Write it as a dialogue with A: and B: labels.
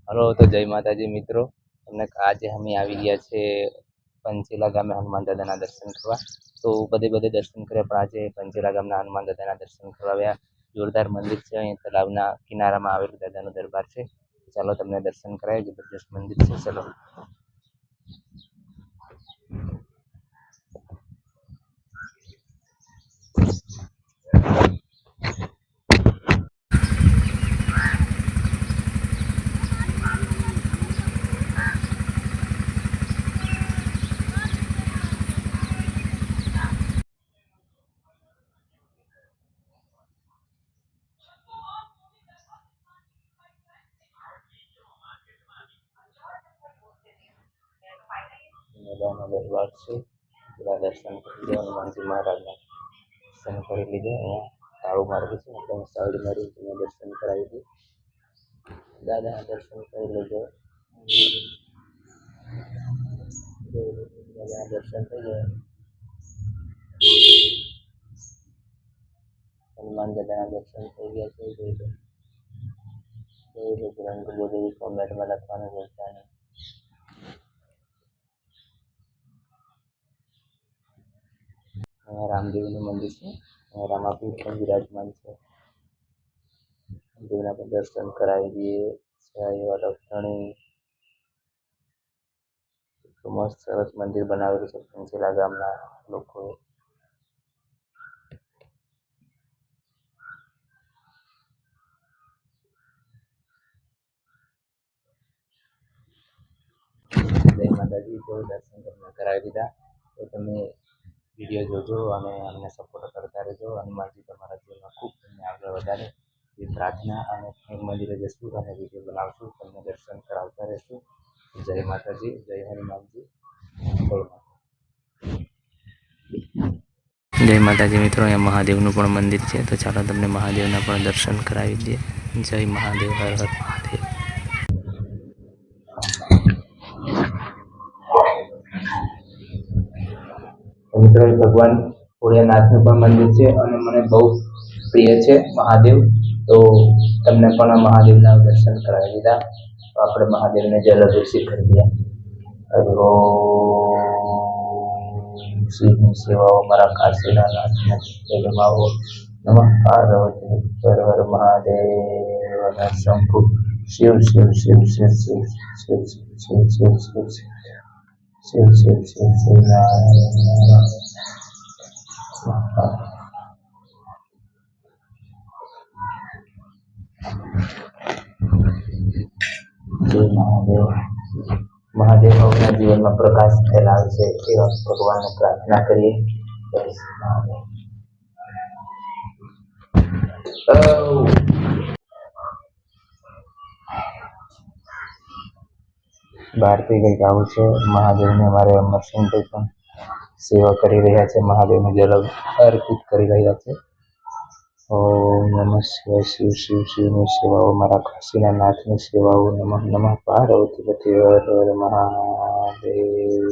A: Hello, તો જય માતાજી મિત્રો. તમને આજે અમે આવી ગયા છે પંચેલા ગામે હનુમાન દાદાના દર્શન કરવા. તો બધે દર્શન કર્યા, પણ આજે પંચેલા ગામના હનુમાન દાદાના દર્શન કરવા આવ્યા. જોરદાર મંદિર છે, અહીં તળાવના કિનારામાં આવેલું દાદાનો દરબાર છે. ચાલો તમને દર્શન કરાય. જબરજસ્ત મંદિર છે. ચલો. દાદાનો દરબાર છે. બધા દર્શન કરી લો. હનુમાનજી મહારાજના દર્શન કરી લીધે. અહીંયા તાળું મારેલું છે, એટલે સાઈડ મારી તમે દર્શન કરાવી દે. દાદાના દર્શન કરી લેજો. દાદાના દર્શન થઈ ગયા. હનુમાન દાદાના દર્શન થઈ ગયા છે. જોઈ લો રંગ બોલી કોમેન્ટમાં લખવાનું ભૂલતા નહીં. રામદેવનું મંદિર છે. રામાપીર પણ વિરાજમાન છે. રામદેવના પણ દર્શન કરાવી દઈએ. એવા લક્ષણી મસ્ત સરસ મંદિર બનાવેલું છે પંચેલા ગામના લોકોએ. જય માતાજી. તો દર્શન તમને કરાવી દીધા. તો તમે વિડીયો જોજો અને અમને સપોર્ટ કરતા રહેજો. હનુમાનજી તમારા જીવનમાં ખૂબ તમને આગળ વધારે એ પ્રાર્થના, અને મંદિરે જશું અને વિડીયો બનાવશું, તમને દર્શન કરાવતા રહેશું. જય માતાજી, જય હનુમાનજી, જય માતાજી મિત્રો. અહીંયા મહાદેવનું પણ મંદિર છે, તો ચાલો તમને મહાદેવના પણ દર્શન કરાવી દઈએ. જય મહાદેવ, હર હર મહાદેવ. મિત્રો, ભગવાન ભોળિયાનાથનું પણ મંદિર છે અને મને બહુ પ્રિય છે મહાદેવ. તો તમને પણ મહાદેવના દર્શન કરાવી દીધા. તો આપણે મહાદેવને જલ અભિષેક કરી દઈએ. શિવની સેવાઓ મારા કાશીના નાથના જગમાવો. નમઃ પાર્વતી હર હર મહાદેવ. શંભુ શિવ શિવ શિવ શિવ શિવ શિવ શિવ શિવ શિવ શિવ શિવ શિવ શિવ નારાયણ. જય મહાદેવ. મહાદેવ આપણા જીવનમાં પ્રકાશ ફેલાવે છે, એવા ભગવાનને પ્રાર્થના કરીએ. જય મહાદેવ. બહારથી કંઈક આવું છે. મહાદેવને અમારે અમરસિંહભાઈ પણ સેવા કરી રહ્યા છે. મહાદેવને જલ અર્પિત કરી રહ્યા છે. ઓમ નમઃ શિવાય. શિવ શિવ શિવની સેવાઓ મારા કાશીના નાથની સેવાઓ. નમઃ નમઃ પાર્વતી હર હર મહાદેવ.